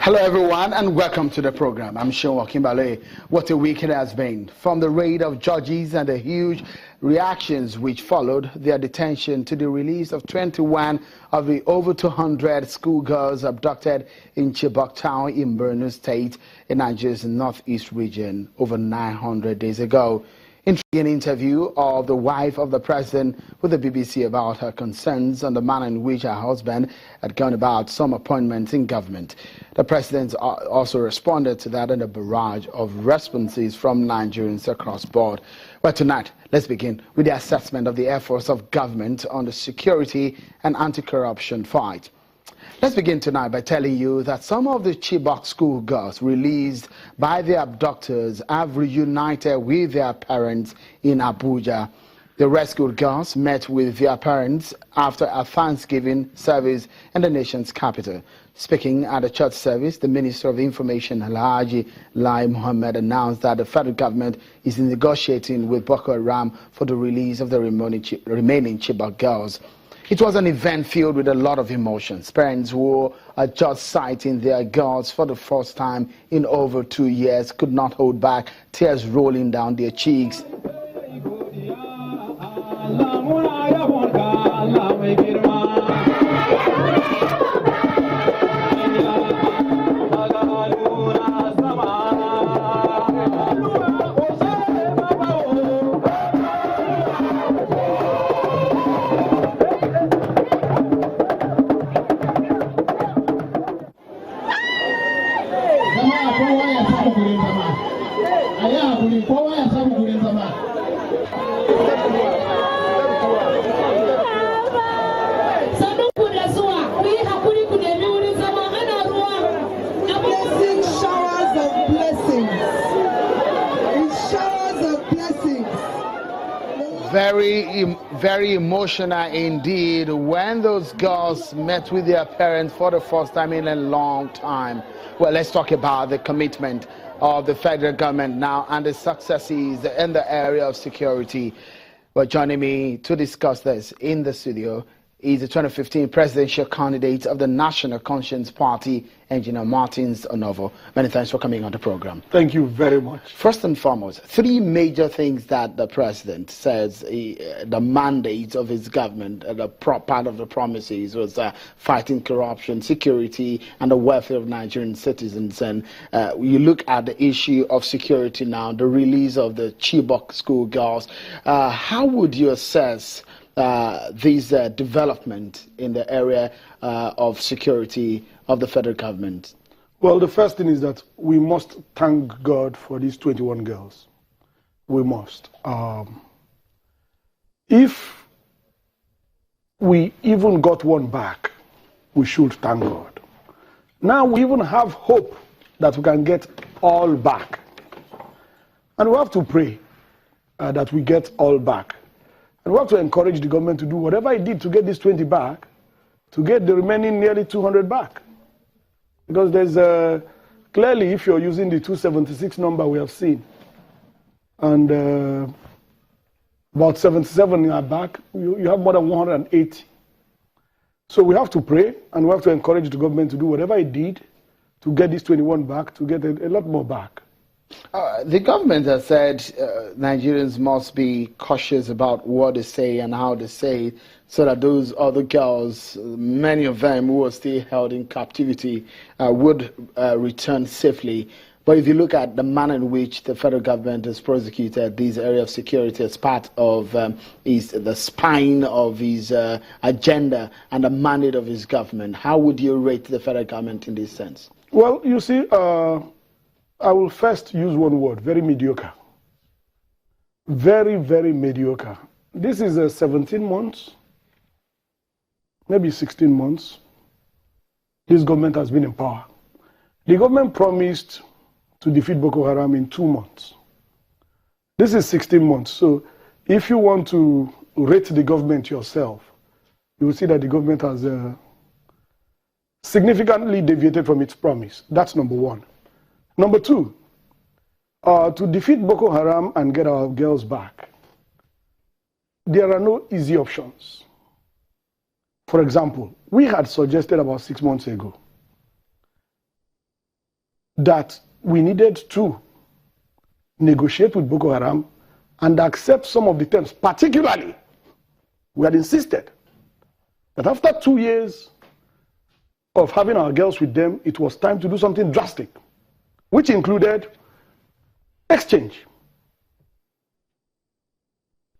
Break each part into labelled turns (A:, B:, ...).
A: Hello everyone and welcome to the program. I'm Sean Wakimbale. What a week it has been. From the raid of judges and the huge reactions which followed their detention to the release of 21 of the over 200 schoolgirls abducted in Chibok town in Borno State in Nigeria's northeast region over 900 days ago. Intriguing interview of the wife of the president with the BBC about her concerns on the manner in which her husband had gone about some appointments in government. The president also responded to that in a barrage of responses from Nigerians across board. But tonight, let's begin with the assessment of the efforts of government on the security and anti-corruption fight. Let's begin tonight by telling you that some of the Chibok schoolgirls released by their abductors have reunited with their parents in Abuja. The rescued girls met with their parents after a Thanksgiving service in the nation's capital. Speaking at a church service, the Minister of Information, Alhaji Lai Mohammed, announced that the federal government is negotiating with Boko Haram for the release of the remaining Chibok girls. It was an event filled with a lot of emotions. Parents who are just sighting their girls for the first time in over 2 years could not hold back, tears rolling down their cheeks. Very emotional indeed when those girls met with their parents for the first time in a long time. Well, let's talk about the commitment of the federal government now and the successes in the area of security. But joining me to discuss this in the studio is the 2015 presidential candidate of the National Conscience Party, Engineer Martins Onovo. Many thanks for coming on the program.
B: Thank you very much.
A: First and foremost, three major things that the president says the mandate of his government, the part of the promises was fighting corruption, security, and the welfare of Nigerian citizens. And you look at the issue of security now, the release of the Chibok schoolgirls. How would you assess these development in the area of security of the federal government?
B: Well, the first thing is that we must thank God for these 21 girls. We must. If we even got one back, we should thank God. Now we even have hope that we can get all back. And we have to pray that we get all back. And we have to encourage the government to do whatever it did to get this 20 back, to get the remaining nearly 200 back. Because there's clearly, if you're using the 276 number we have seen, and about 77 are back, you have more than 180. So we have to pray, and we have to encourage the government to do whatever it did to get this 21 back, to get a lot more back.
A: The government has said Nigerians must be cautious about what they say and how they say it, so that those other girls, many of them who are still held in captivity, would return safely. But if you look at the manner in which the federal government has prosecuted these areas of security as part of the spine of his agenda and the mandate of his government, how would you rate the federal government in this sense?
B: Well, you see, I will first use one word, very mediocre. Very, very mediocre. This is 17 months, maybe 16 months. This government has been in power. The government promised to defeat Boko Haram in 2 months. This is 16 months. So if you want to rate the government yourself, you will see that the government has significantly deviated from its promise. That's number one. Number two, to defeat Boko Haram and get our girls back, there are no easy options. For example, we had suggested about 6 months ago that we needed to negotiate with Boko Haram and accept some of the terms. Particularly, we had insisted that after 2 years of having our girls with them, it was time to do something drastic, which included exchange.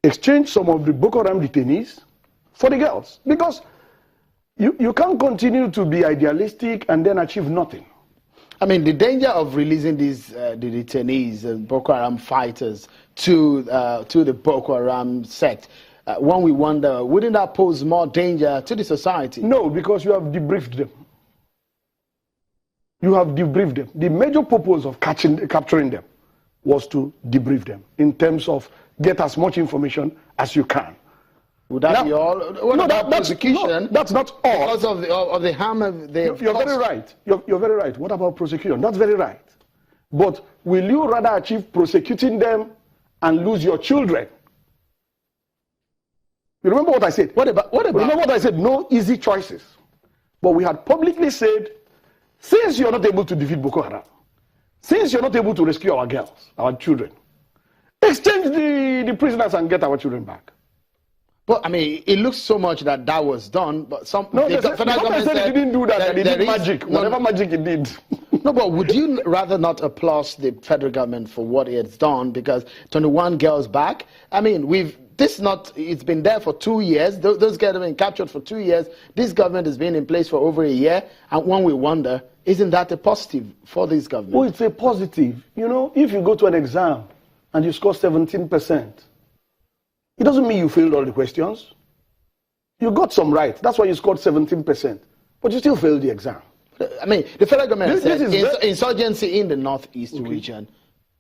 B: Exchange some of the Boko Haram detainees for the girls. Because you can't continue to be idealistic and then achieve nothing.
A: I mean, the danger of releasing these the detainees and Boko Haram fighters to the Boko Haram sect, one we wonder, wouldn't that pose more danger to the society?
B: No, because you have debriefed them. You have debriefed them. The major purpose of capturing them was to debrief them in terms of get as much information as you can.
A: Would that be all? What about prosecution?
B: No, that's not all.
A: Because of the harm they've
B: You're very right. You're very right. What about prosecution? That's very right. But will you rather achieve prosecuting them and lose your children? You remember what I said? What about? Remember what I said? No easy choices. But we had publicly said, since you're not able to defeat Boko Haram, since you're not able to rescue our girls, our children, exchange the prisoners and get our children back.
A: But I mean, it looks so much that was done, but some.
B: No, the federal government said it didn't do that. They did magic, whatever magic it did.
A: No, but would you rather not applaud the federal government for what it's done? Because 21 girls back. I mean, it's been there for 2 years. Those girls have been captured for 2 years. This government has been in place for over a year, and one we wonder, isn't that a positive for this government?
B: Oh, it's a positive. You know, if you go to an exam and you score 17%. It doesn't mean you failed all the questions. You got some right. That's why you scored 17%. But you still failed the exam.
A: I mean, the federal government said insurgency in the northeast region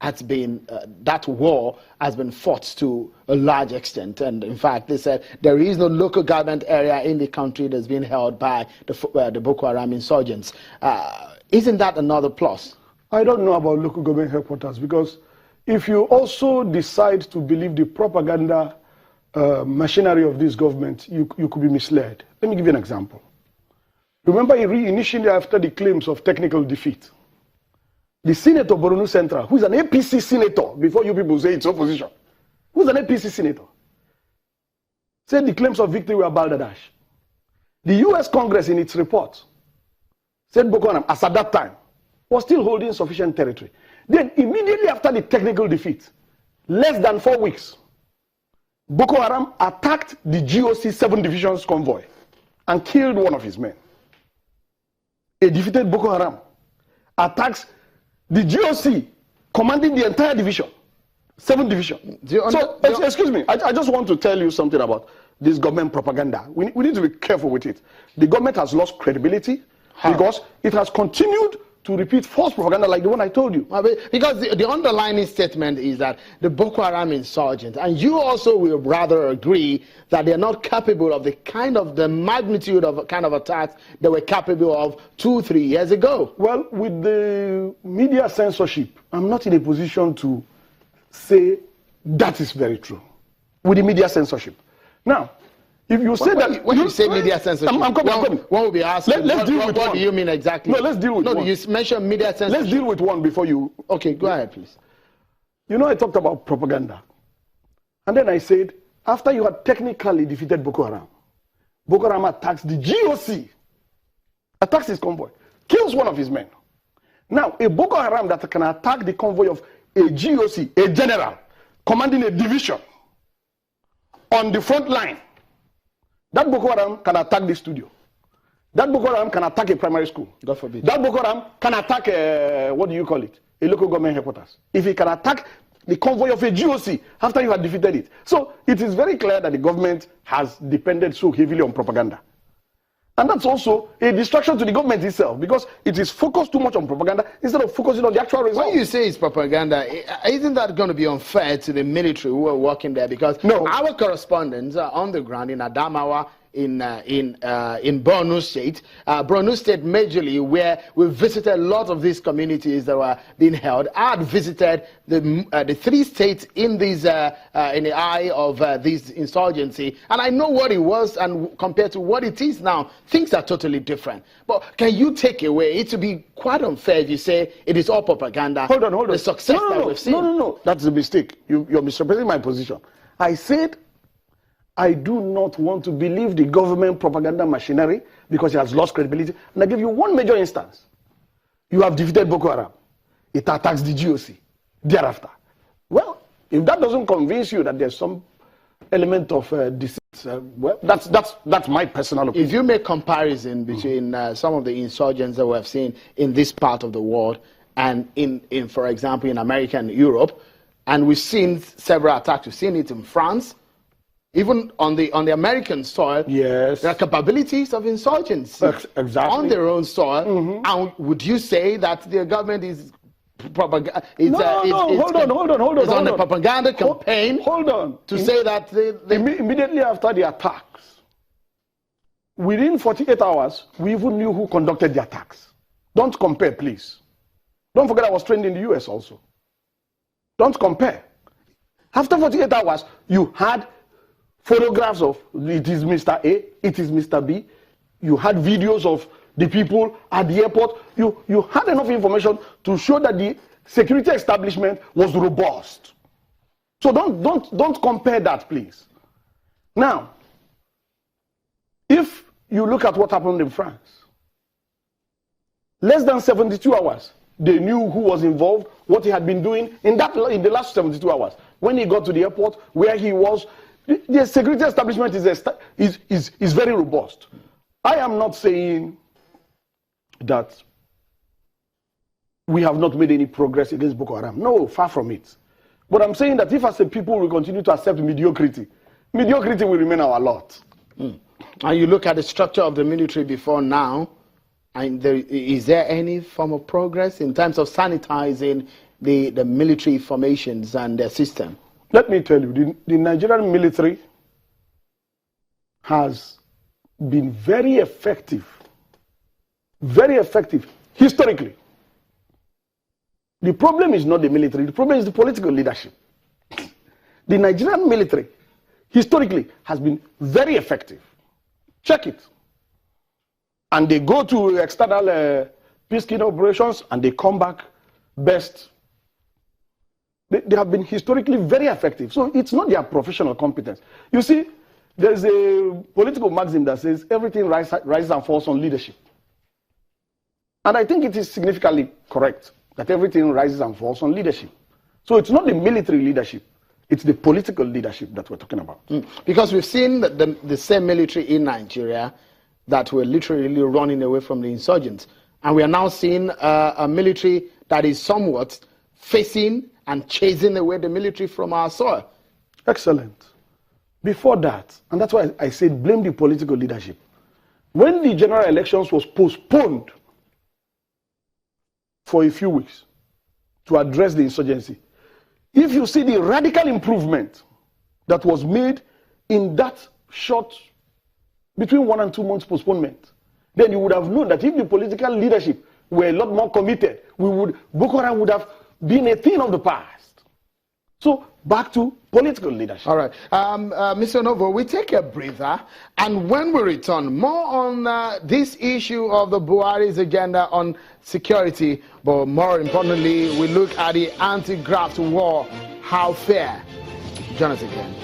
A: has been, that war has been fought to a large extent. And in fact, they said there is no local government area in the country that's been held by the Boko Haram insurgents. Isn't that another plus?
B: I don't know about local government headquarters, because if you also decide to believe the propaganda machinery of this government, you could be misled. Let me give you an example. Remember, initially after the claims of technical defeat, the senator Borno Central, who is an APC senator, before you people say it's opposition, who's an APC senator, said the claims of victory were balderdash. The US Congress in its report said Boko Haram, as at that time, was still holding sufficient territory. Then immediately after the technical defeat, less than 4 weeks, Boko Haram attacked the GOC 7 Divisions convoy and killed one of his men. A defeated Boko Haram attacks the GOC commanding the entire division, 7 Division. Excuse me, I just want to tell you something about this government propaganda. We need to be careful with it. The government has lost credibility because it has continued to repeat false propaganda like the one I told you.
A: Because the underlying statement is that the Boko Haram insurgents, and you also will rather agree that they're not capable of the magnitude of kind of attacks they were capable of 2-3 years ago.
B: Well, with the media censorship, I'm not in a position to say that is very true. With the media censorship. Now, if you say that...
A: When you say media censorship,
B: I'm coming.
A: One will be asking,
B: let's deal with
A: what
B: one.
A: do you mean exactly?
B: No, let's deal with one.
A: No, you mentioned media censorship.
B: Let's deal with one before you...
A: Okay, go ahead, please.
B: You know, I talked about propaganda. And then I said, after you had technically defeated Boko Haram attacks the GOC, attacks his convoy, kills one of his men. Now, a Boko Haram that can attack the convoy of a GOC, a general, commanding a division, on the front line, that Boko Haram can attack the studio. That Boko Haram can attack a primary school.
A: God forbid.
B: That Boko Haram can attack what do you call it? A local government headquarters. If he can attack the convoy of a GOC after you have defeated it. So it is very clear that the government has depended so heavily on propaganda. And that's also a distraction to the government itself, because it is focused too much on propaganda instead of focusing on the actual results.
A: When you say it's propaganda, isn't that going to be unfair to the military who are working there? Because our correspondents are on the ground in Adamawa, Borno State. Borno State majorly, where we visited a lot of these communities that were being held. I had visited the 3 states in these in the eye of this insurgency, and I know what it was, and compared to what it is now, things are totally different. But can you take away? It would be quite unfair if you say it is all propaganda.
B: Hold on.
A: The success that we've seen.
B: No. That's a mistake. You're misrepresenting my position. I said I do not want to believe the government propaganda machinery because it has lost credibility. And I give you one major instance. You have defeated Boko Haram. It attacks the GOC thereafter. Well, if that doesn't convince you that there's some element of deceit, well, that's my personal opinion.
A: If you make comparison between some of the insurgents that we have seen in this part of the world and in for example, in America and Europe, and we've seen several attacks. We've seen it in France. Even on the American soil,
B: yes,
A: there are capabilities of insurgents
B: exactly
A: on their own soil. And would you say that the government is propaganda? Hold
B: on.
A: On the propaganda campaign.
B: Hold on.
A: To say that
B: immediately after the attacks, within 48 hours, we even knew who conducted the attacks. Don't compare, please. Don't forget I was trained in the US also. Don't compare. After 48 hours, you had photographs of it is Mr. A, it is Mr. B. You had videos of the people at the airport. You had enough information to show that the security establishment was robust. So don't compare that, please. Now, if you look at what happened in France, less than 72 hours, they knew who was involved, what he had been doing in the last 72 hours. When he got to the airport, where he was, the security establishment is very robust. I am not saying that we have not made any progress against Boko Haram. No, far from it. But I'm saying that if as a people we continue to accept mediocrity, mediocrity will remain our lot.
A: And you look at the structure of the military before now, and is there any form of progress in terms of sanitizing the military formations and their system?
B: Let me tell you, the Nigerian military has been very effective historically. The problem is not the military, the problem is the political leadership. The Nigerian military historically has been very effective. Check it. And they go to external peacekeeping operations and they come back best. They have been historically very effective. So it's not their professional competence. You see, there's a political maxim that says everything rises and falls on leadership. And I think it is significantly correct that everything rises and falls on leadership. So it's not the military leadership, it's the political leadership that we're talking about.
A: Because we've seen the same military in Nigeria that were literally running away from the insurgents. And we are now seeing a military that is somewhat facing and chasing away the military from our soil.
B: Excellent. Before that, and that's why I said blame the political leadership. When the general elections was postponed for a few weeks to address the insurgency, if you see the radical improvement that was made in that short, between 1 and 2 months postponement, then you would have known that if the political leadership were a lot more committed, Boko Haram would have been a thing of the past. So back to political leadership.
A: All right. Mr. Novo, we take a breather, and when we return, more on this issue of the Buhari's agenda on security, but more importantly, we look at the anti-graft war. How fair? Join us again.